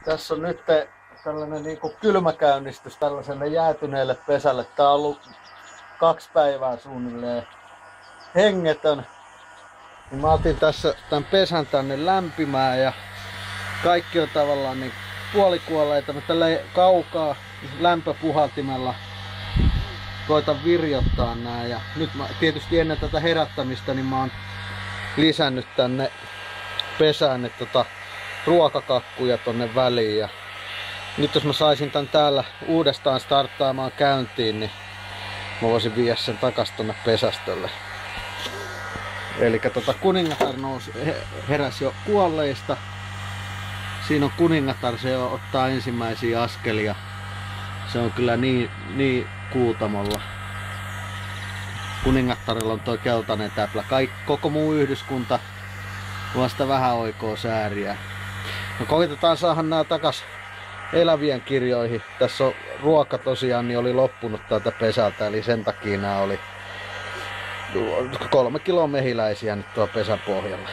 Tässä on nyt tällainen niinku kylmäkäynnistys tällaiselle jäätyneelle pesälle. Tää on ollut 2 päivää suunnilleen hengetön. Niin mä otin tässä tämän pesän tänne lämpimään ja kaikki on tavallaan niin puolikuolleita, mutta tällä kaukaa lämpöpuhaltimella koitan virjottaa nää. Ja nyt mä tietysti ennen tätä herättämistä niin mä oon lisännyt tänne pesään ruokakakkuja tonne väliin. Ja nyt jos mä saisin tän täällä uudestaan starttaamaan käyntiin, niin mä voisin viedä sen takas tonne pesästölle. Eli kuningatar heräsi jo kuolleista. Siinä on kuningatar, se ottaa ensimmäisiä askelia. Se on kyllä niin kuutamolla. Kuningattarilla on tuo keltainen täplä. Koko muu yhdyskunta vasta vähän oikoo sääriä. No koitetaan saada nämä takas elävien kirjoihin. Tässä on ruoka tosiaan niin oli loppunut täältä pesältä, eli sen takia nämä oli 3 kiloa mehiläisiä nyt tuolla pesän pohjalla.